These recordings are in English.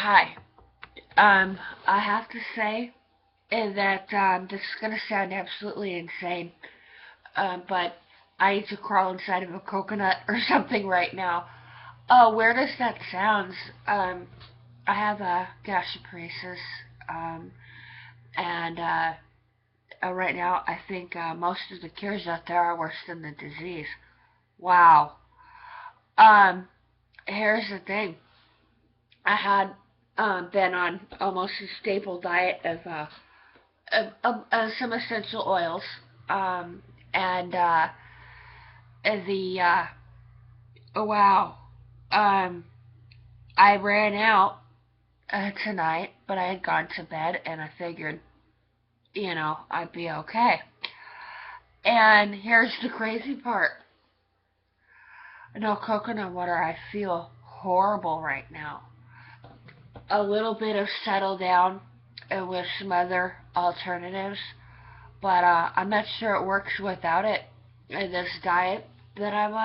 Hi. I have to say that this is going to sound absolutely insane, but I need to crawl inside of a coconut or something right now. Weird as that sounds, I have a gastroparesis, um, and right now I think most of the cures out there are worse than the disease. Wow. Um, Here's the thing. I had been on almost a staple diet of some essential oils, um, and the oh wow, um, I ran out tonight, but I had gone to bed, and I figured, I'd be okay. And here's the crazy part: no coconut water. I feel horrible right now. A little bit of settle down with some other alternatives, but I'm not sure it works without it in this diet that I'm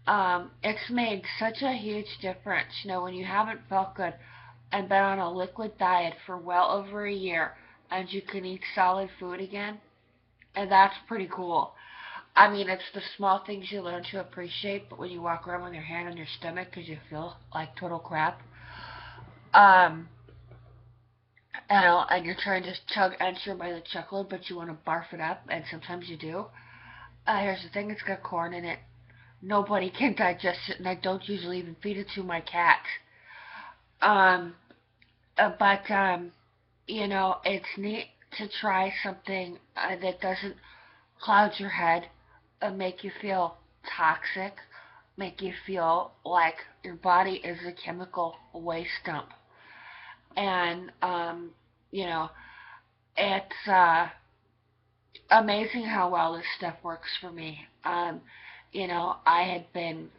on. It's made such a huge difference. When you haven't felt good and been on a liquid diet for well over a year and you can eat solid food again, and that's pretty cool. I mean, it's the small things you learn to appreciate, but when you walk around with your hand on your stomach because you feel like total crap, um, and you're trying to chug ensure by the chuckload, but you want to barf it up, and sometimes you do. Here's the thing: it's got corn in it. Nobody can digest it, and I don't usually even feed it to my cat. Um, but it's neat to try something that doesn't cloud your head, make you feel toxic, make you feel like your body is a chemical waste dump. And, you know, it's amazing how well this stuff works for me. I had been,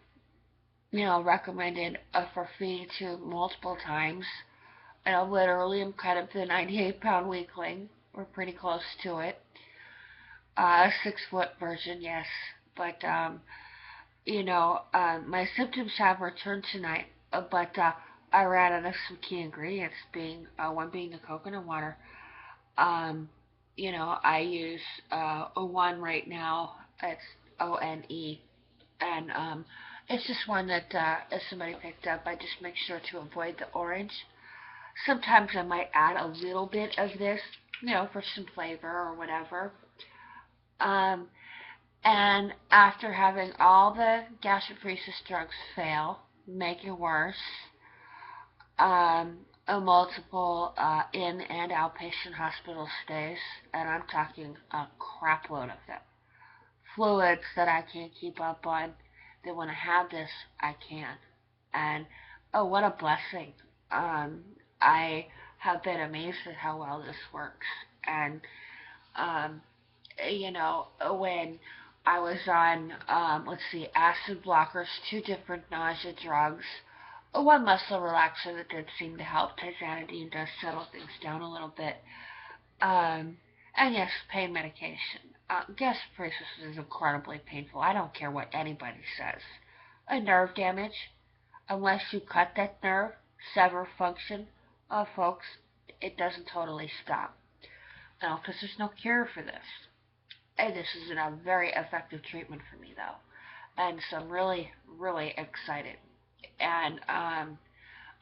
recommended for feeding to multiple times. And I literally am kind of the 98-pound weakling. We're pretty close to it. A 6 foot version, yes. But, my symptoms have returned tonight. But I ran out of some key ingredients, being one being the coconut water. Um, I use one right now. It's ONE, and it's just one that if somebody picked up, I just make sure to avoid the orange. Sometimes I might add a little bit of this, for some flavor or whatever. Um, and after having all the gastroparesis drugs fail, make it worse, a multiple in and outpatient hospital stays, and I'm talking a crap load of them. Fluids that I can't keep up on, that when I have this, I can. And oh, what a blessing. I have been amazed at how well this works. And, um, when I was on, let's see, acid blockers, two different nausea drugs, one muscle relaxer that did seem to help. Tizanidine does settle things down a little bit. And yes, pain medication. Gastroparesis is incredibly painful. I don't care what anybody says. A nerve damage, unless you cut that nerve, sever function, folks, it doesn't totally stop. No, because there's no cure for this. And this is a very effective treatment for me, though. And so I'm really, really excited. And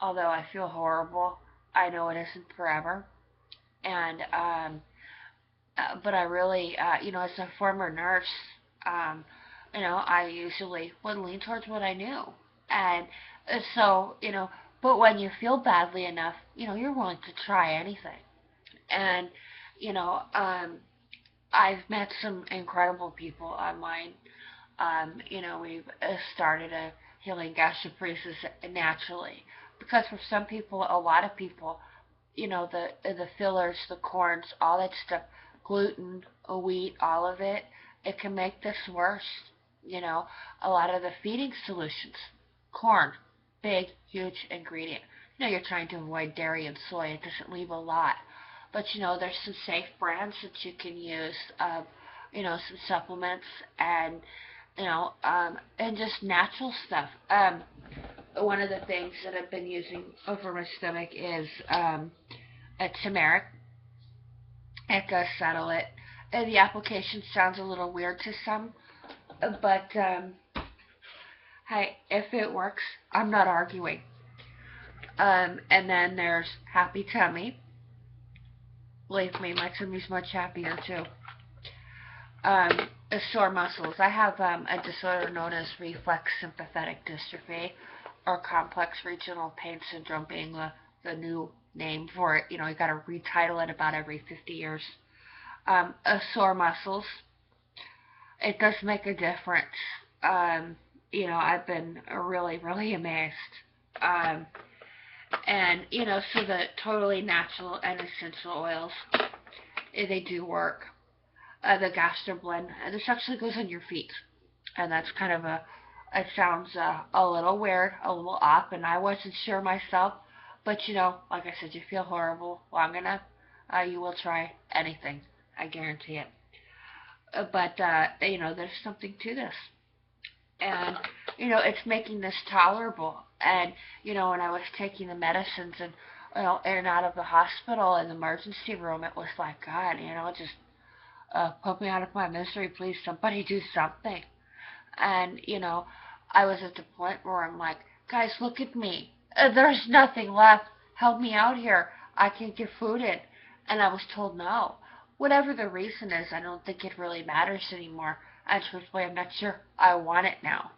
although I feel horrible, I know it isn't forever. And but I really, as a former nurse, um, I usually would lean towards what I knew. And so, but when you feel badly enough, you're willing to try anything. And, you know, um, I've met some incredible people online. We've started a healing gastroparesis naturally. Because for some people, a lot of people, the fillers, the corns, all that stuff, gluten, wheat, all of it, it can make this worse. You know, a lot of the feeding solutions, corn, big, huge ingredient. You're trying to avoid dairy and soy. It doesn't leave a lot. But, there's some safe brands that you can use, some supplements and, and just natural stuff. one of the things that I've been using over my stomach is a turmeric. It does settle it. The application sounds a little weird to some, but hey, if it works, I'm not arguing. And then there's Happy Tummy. Believe me, my tummy's much happier too. Sore muscles. I have a disorder known as reflex sympathetic dystrophy, or complex regional pain syndrome being the new name for it. You got to retitle it about every 50 years. Sore muscles. It does make a difference. Um, I've been really, really amazed. Um, so the totally natural and essential oils, they do work. The gastro blend, and this actually goes on your feet, and that's kind of it sounds a little weird, a little off, and I wasn't sure myself, but like I said, you feel horrible long enough, you will try anything, I guarantee it. But there's something to this, and it's making this tolerable, and when I was taking the medicines and in and out of the hospital in the emergency room, it was like, God, just put me out of my misery, please. Somebody do something. And, I was at the point where I'm like, guys, look at me. There's nothing left. Help me out here. I can't get food in. And I was told no. Whatever the reason is, I don't think it really matters anymore. And truthfully, I'm not sure I want it now.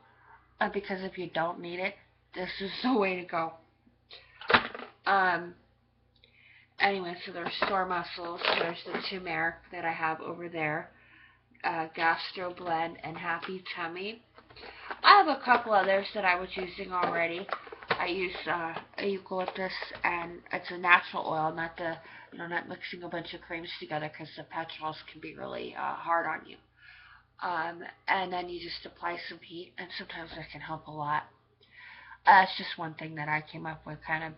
Because if you don't need it, this is the way to go. Um, Anyway, so there's sore muscles. There's the turmeric that I have over there. Gastro blend and Happy Tummy. I have a couple others that I was using already. I use eucalyptus, and it's a natural oil, not mixing a bunch of creams together because the petrols can be really hard on you. And then you just apply some heat, and sometimes that can help a lot. It's just one thing that I came up with, kind of,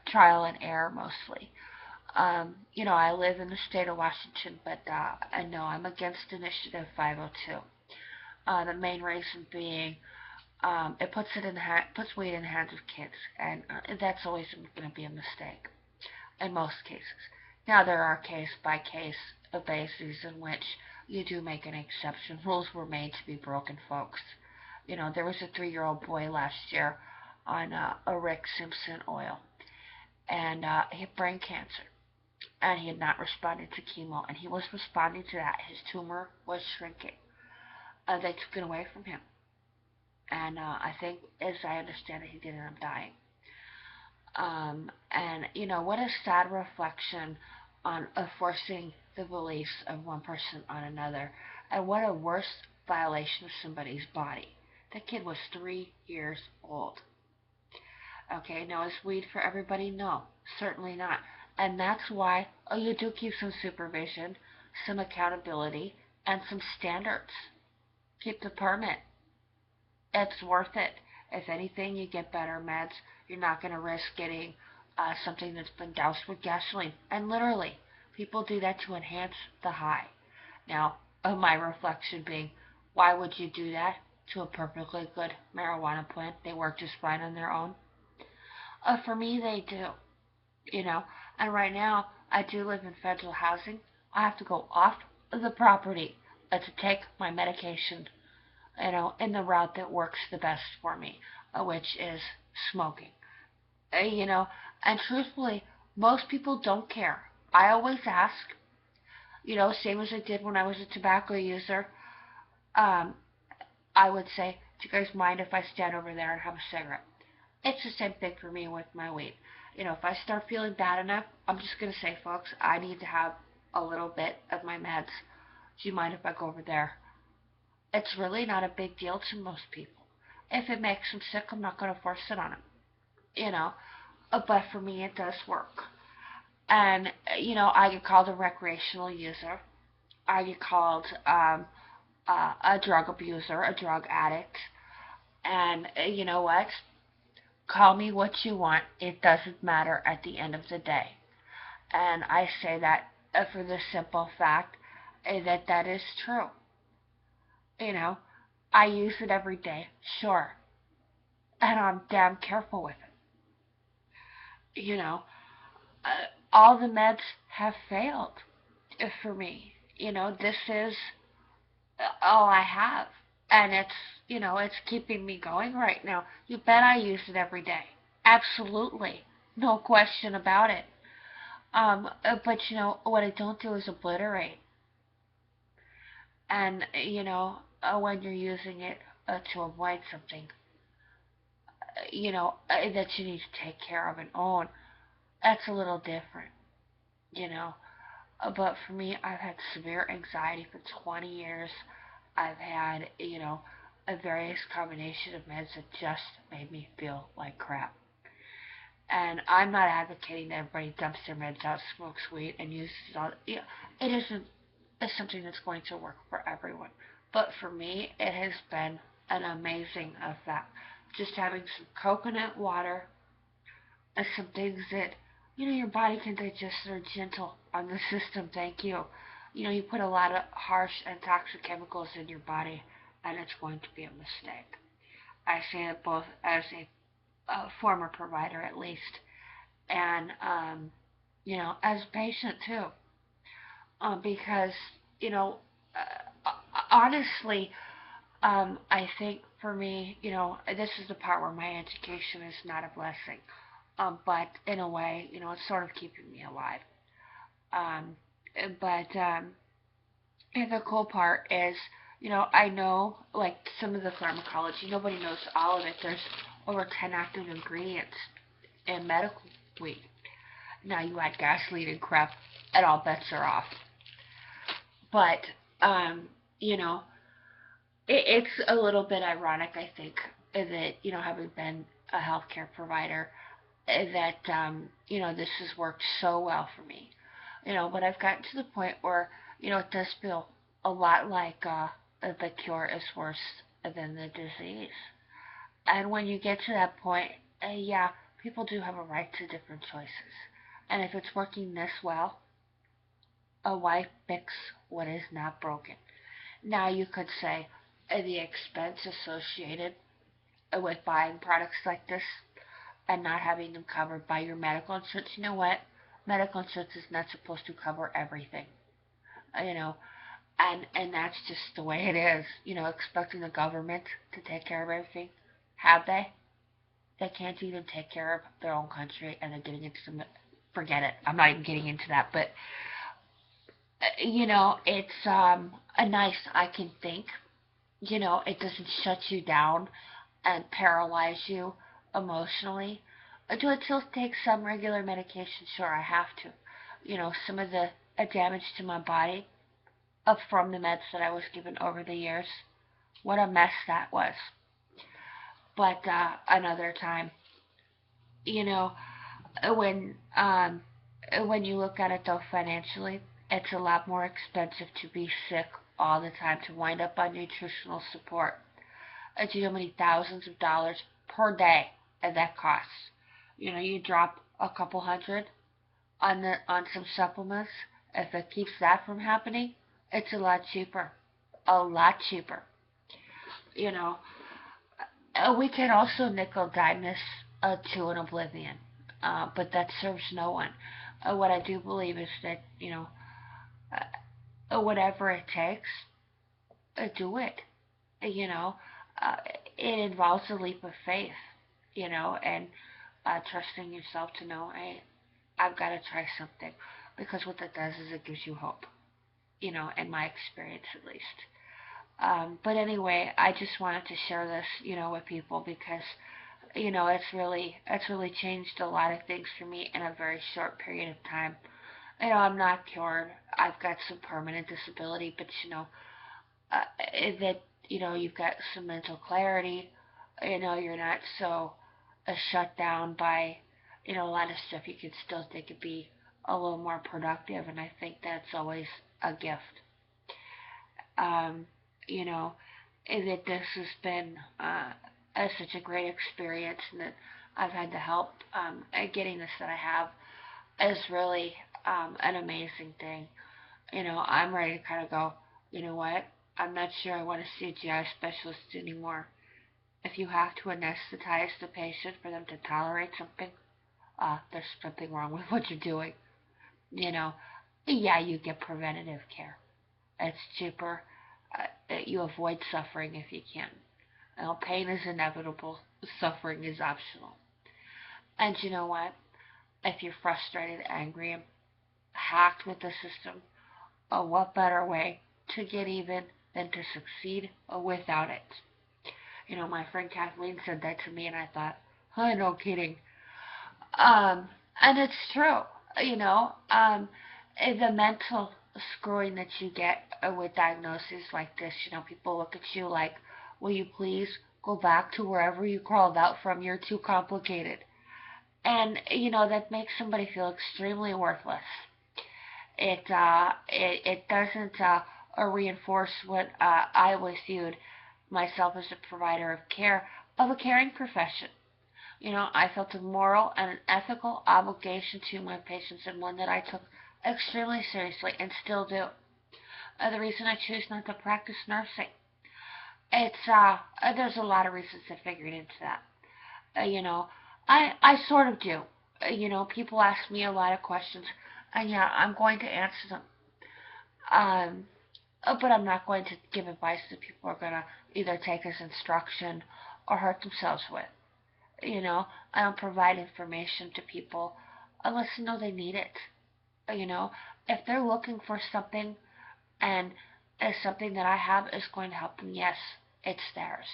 trial and error mostly. I live in the state of Washington, but I know I'm against Initiative 502. The main reason being, it puts weed in the hands of kids, and that's always going to be a mistake in most cases. Now there are case by case bases in which you do make an exception. Rules were made to be broken, folks. There was a 3-year-old boy last year on a Rick Simpson oil, and he had brain cancer, and he had not responded to chemo, and he was responding to that. His tumor was shrinking. They took it away from him, and I think, as I understand it, he did end up dying. And what a sad reflection on forcing the beliefs of one person on another, and what a worse violation of somebody's body. That kid was 3 years old. Okay, now is weed for everybody? No, certainly not. And that's why you do keep some supervision, some accountability, and some standards. Keep the permit. It's worth it. If anything, you get better meds. You're not going to risk getting something that's been doused with gasoline. And literally, people do that to enhance the high. Now, my reflection being, why would you do that to a perfectly good marijuana plant? They work just fine on their own. For me, they do. And right now, I do live in federal housing. I have to go off the property to take my medication, in the route that works the best for me, which is smoking. And truthfully, most people don't care. I always ask, same as I did when I was a tobacco user. Um, I would say, do you guys mind if I stand over there and have a cigarette? It's the same thing for me with my weed. If I start feeling bad enough, I'm just going to say, folks, I need to have a little bit of my meds. Do you mind if I go over there? It's really not a big deal to most people. If it makes them sick, I'm not going to force it on them. But for me, it does work. And, I get called a recreational user. I get called a drug abuser, a drug addict. And you know what? Call me what you want. It doesn't matter at the end of the day. And I say that for the simple fact that that is true. I use it every day, sure. and I'm damn careful with it. All the meds have failed for me. This is all I have, and it's keeping me going right now. You bet I use it every day. Absolutely, no question about it. But what I don't do is obliterate. And when you're using it to avoid something, that you need to take care of and own, that's a little different. You know, but for me, I've had severe anxiety for 20 years. I've had, a various combination of meds that just made me feel like crap. And I'm not advocating that everybody dumps their meds out, smokes weed, and uses it all. It isn't it's something that's going to work for everyone. But for me, it has been an amazing effect. Just having some coconut water and some things that, your body can digest that are gentle on the system. Thank you. You put a lot of harsh and toxic chemicals in your body, and it's going to be a mistake. I say it both as a former provider, at least, and as a patient too, because honestly, I think for me, this is the part where my education is not a blessing, but in a way, it's sort of keeping me alive. Um, but and the cool part is, I know like some of the pharmacology. Nobody knows all of it. There's over 10 active ingredients in medical weed. Now you add gasoline and crap, and all bets are off. But you know, it's a little bit ironic, I think, that having been a healthcare provider, that this has worked so well for me. But I've gotten to the point where it does feel a lot like the cure is worse than the disease. And when you get to that point, yeah, people do have a right to different choices. And if it's working this well, why fix what is not broken? Now you could say the expense associated with buying products like this and not having them covered by your medical insurance. You know what? Medical insurance is not supposed to cover everything. You know, and that's just the way it is. Expecting the government to take care of everything. Have they? They can't even take care of their own country, and they're getting into some. Forget it. I'm not even getting into that. But it's a nice. I can think. It doesn't shut you down and paralyze you emotionally. Do I still take some regular medication? Sure, I have to. Some of the damage to my body from the meds that I was given over the years. What a mess that was. But another time, you know, when when you look at it though financially, it's a lot more expensive to be sick all the time to wind up on nutritional support. Do you know how many thousands of dollars per day that costs? You drop a couple hundred on some supplements. If it keeps that from happening, it's a lot cheaper. A lot cheaper. You know, we can also nickel dime this to an oblivion, but that serves no one. What I do believe is that whatever it takes, do it. You know, uh, it involves a leap of faith. And trusting yourself to know, hey, I've got to try something, because what that does is it gives you hope. In my experience at least. But anyway, I just wanted to share this, with people because, it's really changed a lot of things for me in a very short period of time. I'm not cured. I've got some permanent disability, but uh, that you've got some mental clarity. You're not so shut down by a lot of stuff. You can still take it be a little more productive, and I think that's always a gift. Um, you know, that this has been such a great experience, and that I've had the help at getting this that I have is really an amazing thing. I'm ready to kind of go, you know what? I'm not sure I want to see a GI specialist anymore. If you have to anesthetize the patient for them to tolerate something, there's something wrong with what you're doing. You know, yeah, you get preventative care. It's cheaper. You avoid suffering if you can. You know, pain is inevitable. Suffering is optional. And you know what? If you're frustrated, angry, and hacked with the system, what better way to get even than to succeed without it? You know, my friend Kathleen said that to me, and I thought, oh, no kidding. And it's true. You know, the mental screwing that you get with diagnoses like this, you know, people look at you like, will you please go back to wherever you crawled out from? You're too complicated. And, you know, that makes somebody feel extremely worthless. It doesn't reinforce what I always viewed myself as a provider of care, of a caring profession. You know, I felt a moral and an ethical obligation to my patients, and one that I took extremely seriously and still do. The reason I choose not to practice nursing, there's a lot of reasons that figured into that. You know, I sort of do. You know, people ask me a lot of questions, and yeah, I'm going to answer them. Um, but I'm not going to give advice that people are going to either take as instruction or hurt themselves with. You know, I don't provide information to people unless I know they need it. You know, if they're looking for something and something that I have is going to help them, yes, it's theirs.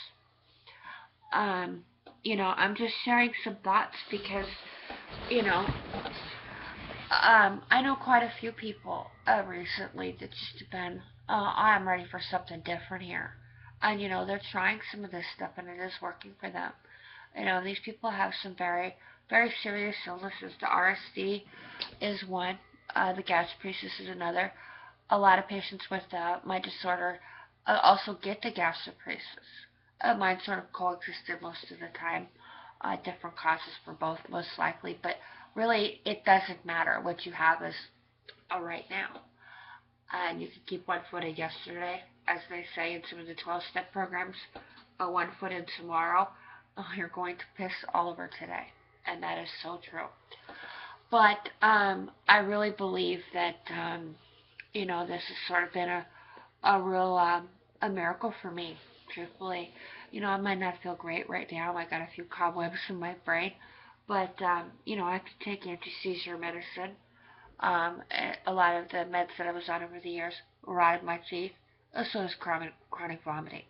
Um, you know, I'm just sharing some thoughts because, you know, I know quite a few people recently that just been, I'm ready for something different here. And, you know, they're trying some of this stuff and it is working for them. You know, these people have some very, very serious illnesses. The RSD is one, the gastroparesis is another. A lot of patients with my disorder also get the gastroparesis. Mine sort of coexisted most of the time. Different causes for both, most likely, but really it doesn't matter. What you have is right now. And you can keep 1 foot in yesterday, as they say in some of the 12-step programs, 1 foot in tomorrow. You're going to piss all over today. And that is so true. But I really believe that, you know, this has sort of been a real a miracle for me, truthfully. You know, I might not feel great right now. I got a few cobwebs in my brain. But, you know, I have to take anti-seizure medicine. A lot of the meds that I was on over the years rotted my teeth. So does chronic vomiting.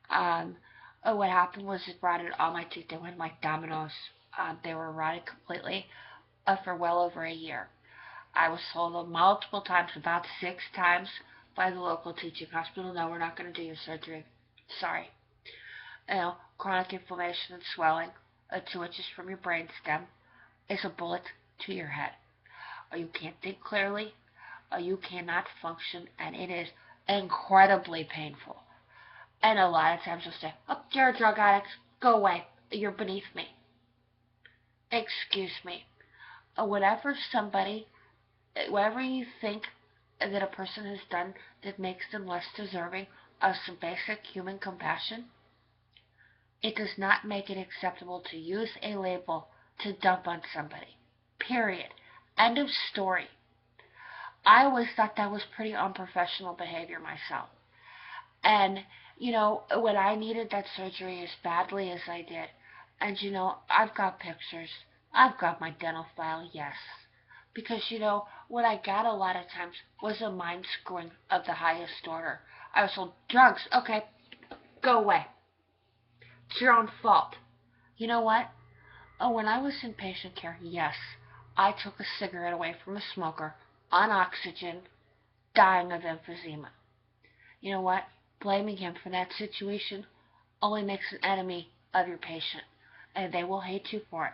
Um, what happened was it rotted all my teeth. They went like dominoes. They were rotted completely for well over a year. I was told multiple times, about 6 times, by the local teaching hospital, no, we're not going to do your surgery. Sorry. You know, chronic inflammation and swelling, 2 inches from your brain stem, is a bullet to your head. You can't think clearly, you cannot function, and it is incredibly painful. And a lot of times they'll say, oh, you're a drug addict, go away, you're beneath me. Excuse me. Whatever somebody, whatever you think that a person has done that makes them less deserving of some basic human compassion, it does not make it acceptable to use a label to dump on somebody. Period. End of story. I always thought that was pretty unprofessional behavior myself. And, you know, when I needed that surgery as badly as I did, and, you know, I've got pictures, I've got my dental file, yes. Because, you know, what I got a lot of times was a mind screwing of the highest order. I was told, drugs, okay, go away. It's your own fault. You know what? Oh, when I was in patient care, yes, I took a cigarette away from a smoker on oxygen, dying of emphysema. You know what? Blaming him for that situation only makes an enemy of your patient, and they will hate you for it.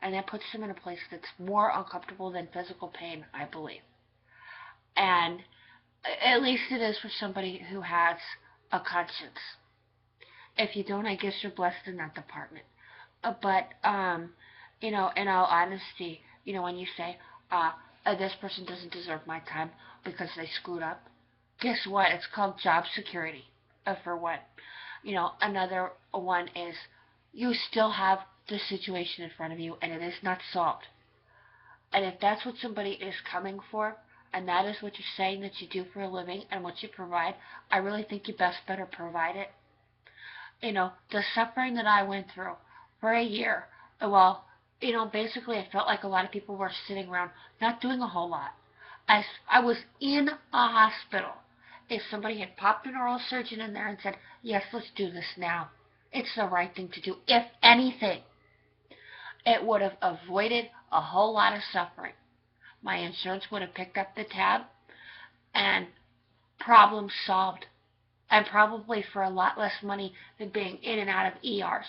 And that puts them in a place that's more uncomfortable than physical pain, I believe. And at least it is for somebody who has a conscience. If you don't, I guess you're blessed in that department. But you know, in all honesty, you know, when you say, this person doesn't deserve my time because they screwed up, guess what? It's called job security, for one. Another one is you still have the situation in front of you and it is not solved. And if that's what somebody is coming for, and that is what you're saying that you do for a living and what you provide, I really think you best better provide it. The suffering that I went through for a year, well, basically I felt like a lot of people were sitting around not doing a whole lot. I was in a hospital. If somebody had popped an oral surgeon in there and said, yes, let's do this now, it's the right thing to do. If anything, it would have avoided a whole lot of suffering. My insurance would have picked up the tab and problem solved. And probably for a lot less money than being in and out of ERs,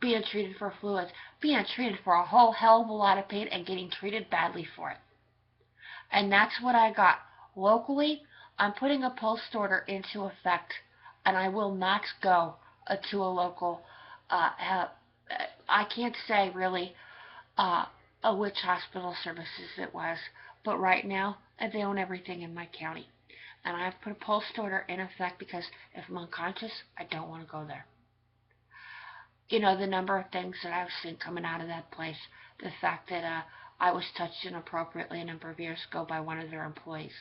being treated for fluids, being treated for a whole hell of a lot of pain and getting treated badly for it. And that's what I got. Locally, I'm putting a post order into effect, and I will not go to a local, I can't say really which hospital services it was, but right now they own everything in my county. And I've put a post order in effect because if I'm unconscious, I don't want to go there. The number of things that I've seen coming out of that place, the fact that I was touched inappropriately a number of years ago by one of their employees.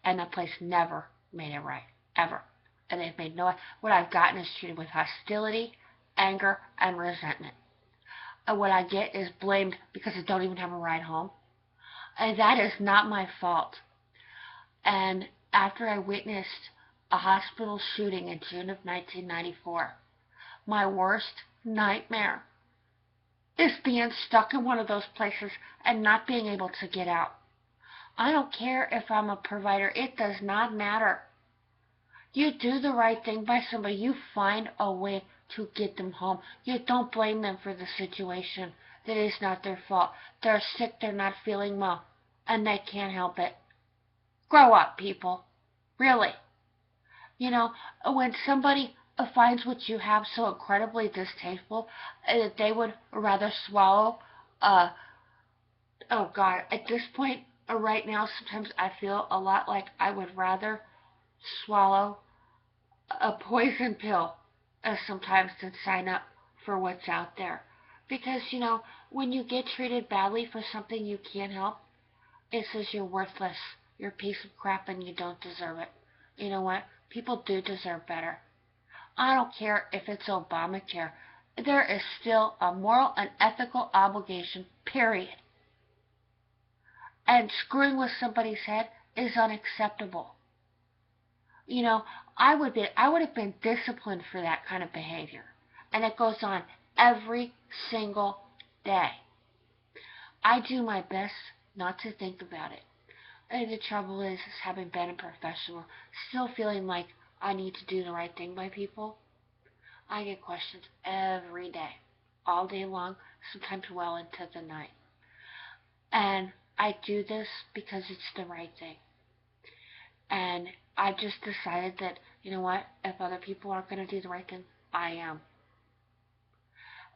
And that place never made it right, ever. And they've made what I've gotten is treated with hostility, anger, and resentment. And what I get is blamed because I don't even have a ride home. And that is not my fault. And after I witnessed a hospital shooting in June of 1994, my worst nightmare is being stuck in one of those places and not being able to get out. I don't care if I'm a provider. It does not matter. You do the right thing by somebody. You find a way to get them home. You don't blame them for the situation. That is not their fault. They're sick. They're not feeling well. And they can't help it. Grow up, people. Really. When somebody finds what you have so incredibly distasteful that they would rather swallow, oh God, at this point, right now, sometimes I feel a lot like I would rather swallow a poison pill sometimes than sign up for what's out there. Because, when you get treated badly for something you can't help, it says you're worthless. You're a piece of crap and you don't deserve it. You know what? People do deserve better. I don't care if it's Obamacare. There is still a moral and ethical obligation, period. And screwing with somebody's head is unacceptable. I would have been disciplined for that kind of behavior. And it goes on every single day. I do my best not to think about it. And the trouble is having been a professional, still feeling like I need to do the right thing by people. I get questions every day, all day long, sometimes well into the night. And I do this because it's the right thing. And I just decided that, you know what, if other people aren't going to do the right thing, I am.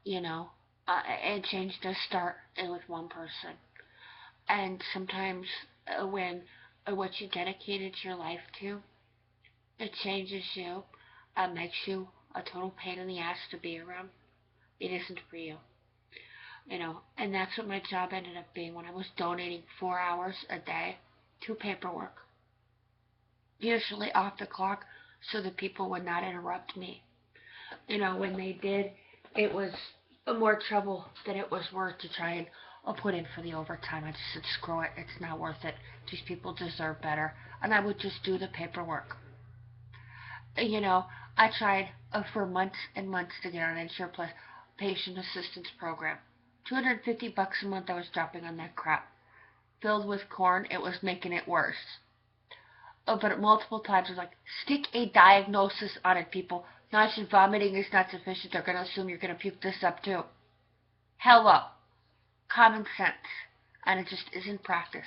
And change does start with one person. And sometimes when what you dedicated your life to, it changes you, makes you a total pain in the ass to be around, it isn't for you. And that's what my job ended up being when I was donating 4 hours a day to paperwork, usually off the clock so that people would not interrupt me. When they did, it was more trouble than it was worth to try and put in for the overtime. I just said, screw it, it's not worth it. These people deserve better. And I would just do the paperwork. I tried for months and months to get on Insure Plus patient assistance program. $250 a month I was dropping on that crap. Filled with corn, it was making it worse. But multiple times I was like, stick a diagnosis on it, people. Nausea and vomiting is not sufficient. They're going to assume you're going to puke this up too. Hello. Common sense. And it just isn't practiced.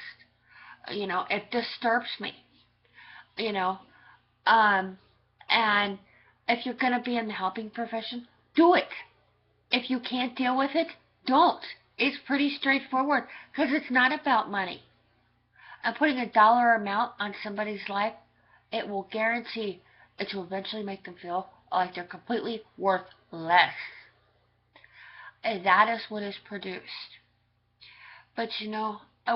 It disturbs me. And if you're going to be in the helping profession, do it. If you can't deal with it, don't. It's pretty straightforward because it's not about money. And putting a dollar amount on somebody's life, it will guarantee it will eventually make them feel like they're completely worthless. And that is what is produced. But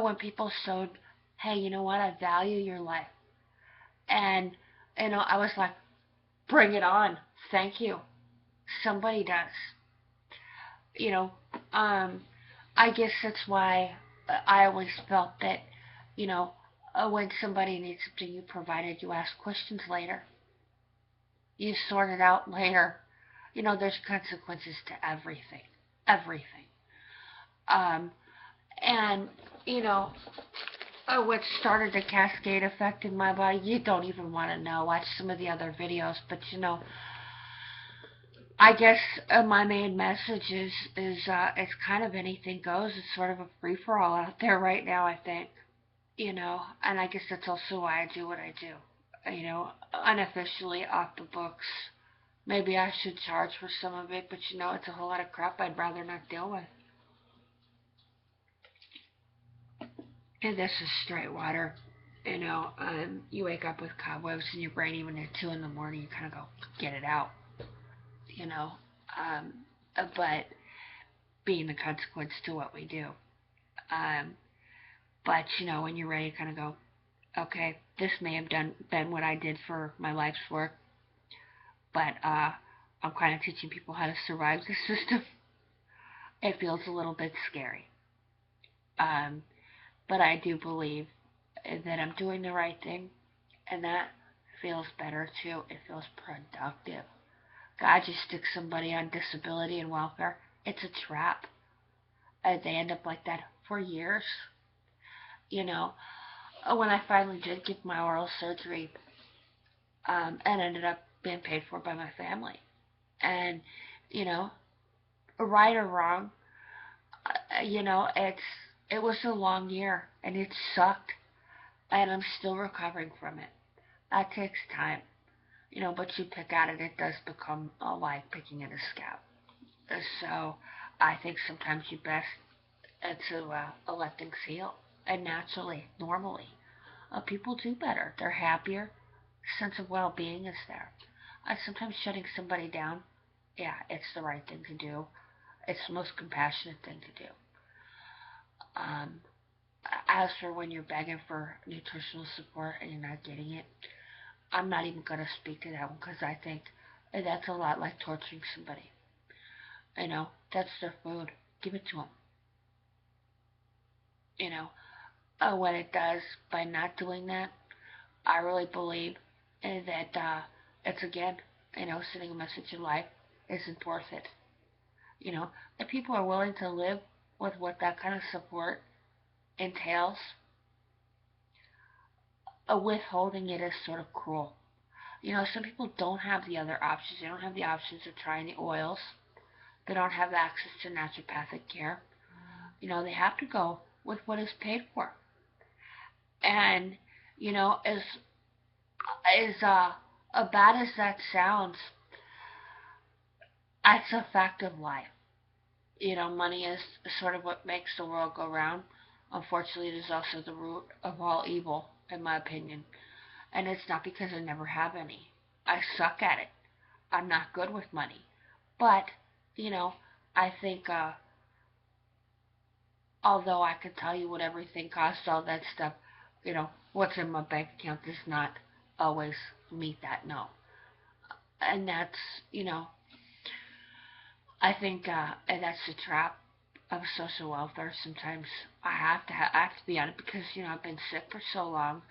when people showed, hey, you know what, I value your life. And, I was like, bring it on. Thank you. Somebody does. You know, um, I guess that's why I always felt that, you know, when somebody needs something you provided, you ask questions later. You sort it out later. There's consequences to everything. Everything. Um, and, you know, what started the cascade effect in my body, you don't even want to know. Watch some of the other videos. But, I guess my main message is it's kind of anything goes. It's sort of a free for all out there right now, I think. And I guess that's also why I do what I do. Unofficially off the books. Maybe I should charge for some of it, but it's a whole lot of crap I'd rather not deal with. And this is straight water. You wake up with cobwebs in your brain even at 2 in the morning. You kind of go, get it out. You know, um, but being the consequence to what we do. Um, but when you're ready to kind of go, okay, this may have been what I did for my life's work, but I'm kind of teaching people how to survive the system. It feels a little bit scary. Um, but I do believe that I'm doing the right thing, and that feels better too. It feels productive. God just sticks somebody on disability and welfare. It's a trap. They end up like that for years. You know, when I finally did get my oral surgery, and ended up being paid for by my family, and you know, right or wrong, it was a long year, and it sucked, and I'm still recovering from it. That takes time. But you pick at it, it does become like picking at a scab. So I think sometimes you best to let things heal. And naturally, normally, people do better. They're happier. Sense of well-being is there. Sometimes shutting somebody down, yeah, it's the right thing to do. It's the most compassionate thing to do. Um, as for when you're begging for nutritional support and you're not getting it, I'm not even going to speak to that one because I think that's a lot like torturing somebody. That's their food. Give it to them. You know, what it does by not doing that, I really believe that it's again, sending a message in life isn't worth it. If people are willing to live with what that kind of support entails, withholding it is sort of cruel. Some people don't have the other options. They don't have the options of trying the oils. They don't have access to naturopathic care. They have to go with what is paid for. And, as bad as that sounds, that's a fact of life. Money is sort of what makes the world go round. Unfortunately, it is also the root of all evil, in my opinion. And it's not because I never have any. I suck at it. I'm not good with money. But, I think, although I can tell you what everything costs, all that stuff, what's in my bank account does not always meet that, no. And that's, I think that's the trap of social welfare. Sometimes I have to be on it because I've been sick for so long.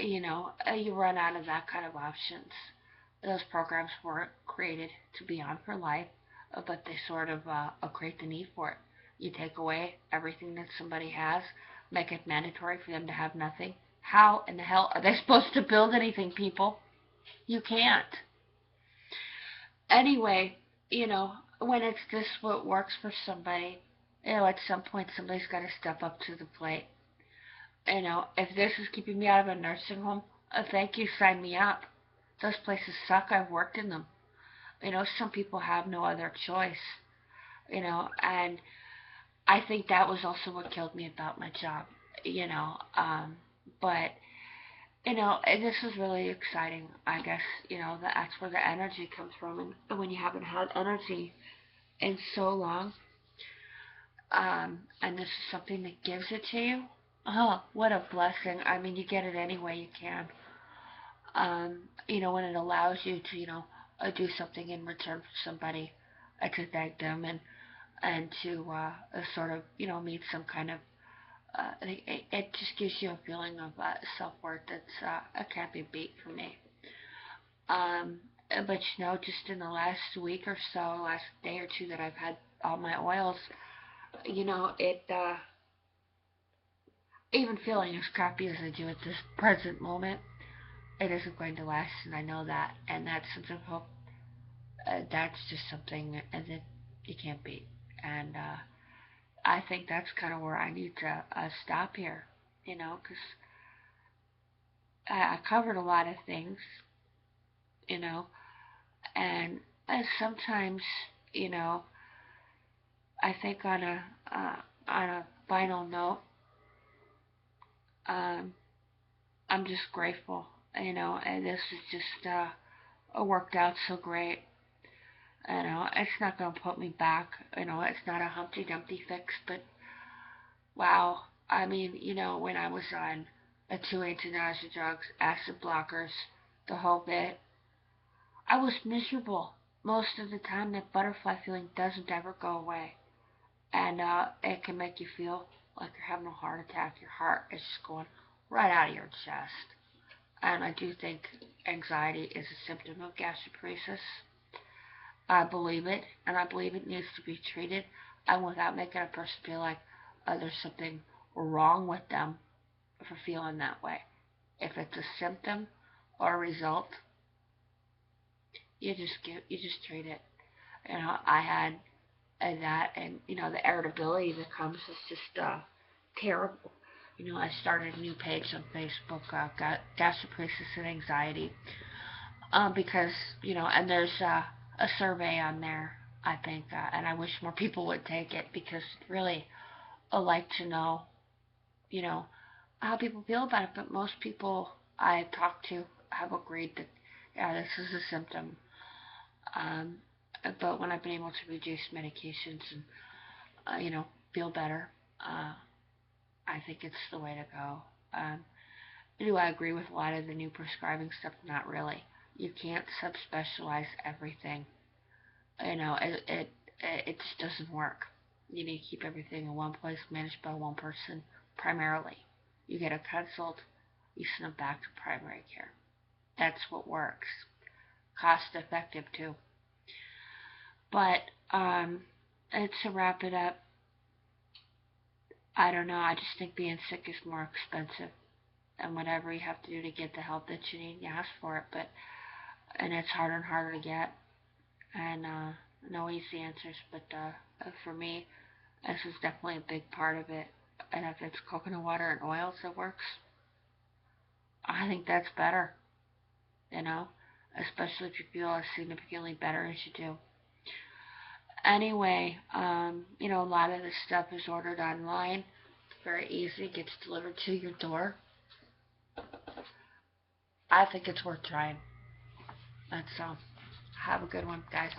You run out of that kind of options. Those programs weren't created to be on for life, but they sort of create the need for it. You take away everything that somebody has, make it mandatory for them to have nothing. How in the hell are they supposed to build anything, people? You can't. Anyway, when it's this what works for somebody, at some point somebody's got to step up to the plate. If this is keeping me out of a nursing home, thank you, sign me up. Those places suck. I've worked in them. Some people have no other choice. And I think that was also what killed me about my job. But and this is really exciting. I guess, that's where the energy comes from. And when you haven't had energy in so long, and this is something that gives it to you, oh, what a blessing. I mean, you get it any way you can. When it allows you to, do something in return for somebody, to thank them and to sort of, meet some kind of, it just gives you a feeling of self-worth that's it can't be beat for me. Um, but just in the last week or so, last day or two that I've had all my oils, it even feeling as crappy as I do at this present moment, it isn't going to last, and I know that, and that's something hope. That's just something that you can't beat, and I think that's kind of where I need to stop here, because I covered a lot of things, you know, and sometimes, you know, I think on a final note, um, I'm just grateful, and this is just worked out so great. It's not gonna put me back. It's not a Humpty Dumpty fix, but wow. I mean, when I was on a 2 nausea drugs, acid blockers, the whole bit, I was miserable most of the time. That butterfly feeling doesn't ever go away, and it can make you feel like you're having a heart attack. Your heart is just going right out of your chest. And I do think anxiety is a symptom of gastroparesis. I believe it, and I believe it needs to be treated, and without making a person feel like there's something wrong with them for feeling that way. If it's a symptom or a result, you just treat it. I had that, and the irritability that comes is just terrible. I started a new page on Facebook, got gastroparesis and anxiety, because and there's a survey on there. I think, and I wish more people would take it because really, I like to know, you know, how people feel about it. But most people I talk to have agreed that, yeah, this is a symptom. Um, but when I've been able to reduce medications and feel better, uh, I think it's the way to go. Do I agree with a lot of the new prescribing stuff? Not really. You can't subspecialize everything. It just doesn't work. You need to keep everything in one place, managed by one person primarily. You get a consult, you send them back to primary care. That's what works. Cost effective too. But and to wrap it up, I don't know. I just think being sick is more expensive, and whatever you have to do to get the help that you need, you ask for it. And it's harder and harder to get, and no easy answers. But for me, this is definitely a big part of it. And if it's coconut water and oils that works, I think that's better, you know, especially if you feel as significantly better as you do. Anyway, a lot of this stuff is ordered online. It's very easy, it gets delivered to your door. I think it's worth trying. That's all. Have a good one, guys.